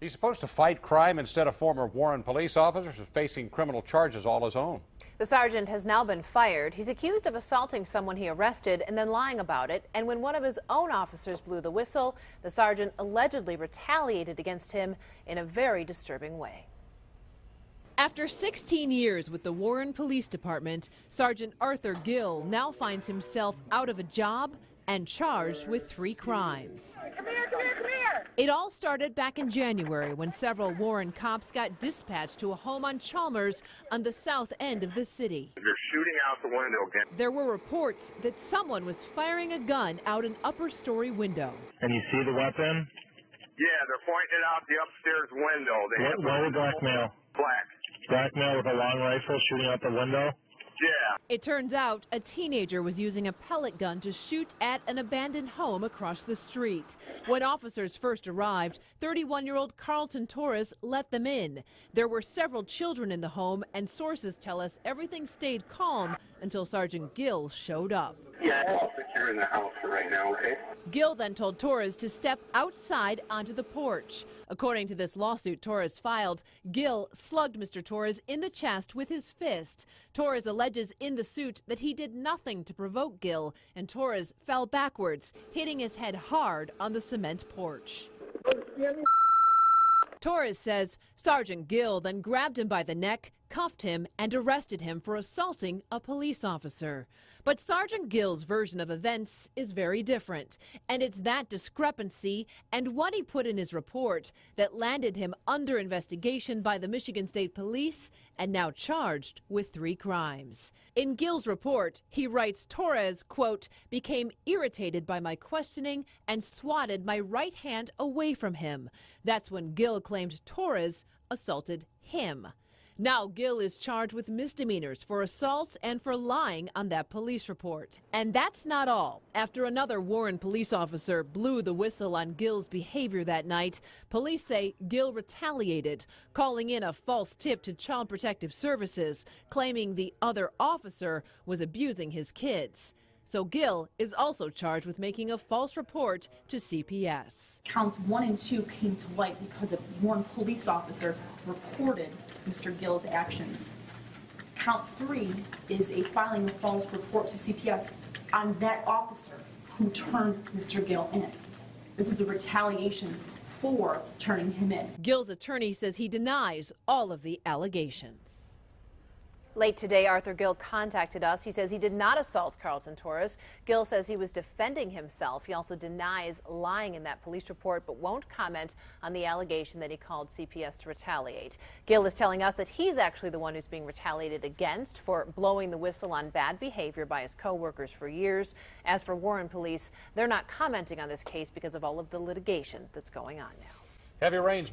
He's supposed to fight crime. Instead, a former Warren police officer is facing criminal charges all his own. The sergeant has now been fired. He's accused of assaulting someone he arrested and then lying about it. And when one of his own officers blew the whistle, the sergeant allegedly retaliated against him in a very disturbing way. After 16 years with the Warren Police Department, Sergeant Arthur Gill now finds himself out of a job and charged with 3 crimes. Come here, come here, come here! It all started back in January when several Warren cops got dispatched to a home on Chalmers on the south end of the city. They're shooting out the window again. There were reports that someone was firing a gun out an upper story window. And you see the weapon? Yeah, they're pointing it out the upstairs window. What was blackmail? Black. Blackmail with a long rifle shooting out the window? Yeah. It turns out a teenager was using a pellet gun to shoot at an abandoned home across the street. When officers first arrived, 31-year-old Carlton Torres let them in. There were several children in the home, and sources tell us everything stayed calm until Sergeant Gill showed up. Yeah, I'll secure in the house for right now, okay? Gill then told Torres to step outside onto the porch. According to this lawsuit Torres filed, Gill slugged Mr. Torres in the chest with his fist. Torres alleges in the suit that he did nothing to provoke Gill, and Torres fell backwards, hitting his head hard on the cement porch. Torres says Sergeant Gill then grabbed him by the neck, cuffed him, and arrested him for assaulting a police officer. But Sergeant Gill's version of events is very different, and it's that discrepancy and what he put in his report that landed him under investigation by the Michigan State Police and now charged with 3 crimes. In Gill's report, he writes Torres, quote, became irritated by my questioning and swatted my right hand away from him. That's when Gill claimed Torres assaulted him. Now Gill is charged with misdemeanors for assault and for lying on that police report. And that's not all. After another Warren police officer blew the whistle on Gill's behavior that night, police say Gill retaliated, calling in a false tip to Child Protective Services, claiming the other officer was abusing his kids. So Gill is also charged with making a false report to CPS. Counts 1 and 2 came to light because a Warren police officer reported Mr. Gill's actions. Count 3 is a filing a false report to CPS on that officer who turned Mr. Gill in. This is the retaliation for turning him in. Gill's attorney says he denies all of the allegations. Late today, Arthur Gill contacted us. He says he did not assault Carlton Torres. Gill says he was defending himself. He also denies lying in that police report, but won't comment on the allegation that he called CPS to retaliate. Gill is telling us that he's actually the one who's being retaliated against for blowing the whistle on bad behavior by his co-workers for years. As for Warren Police, they're not commenting on this case because of all of the litigation that's going on now. Heavy rains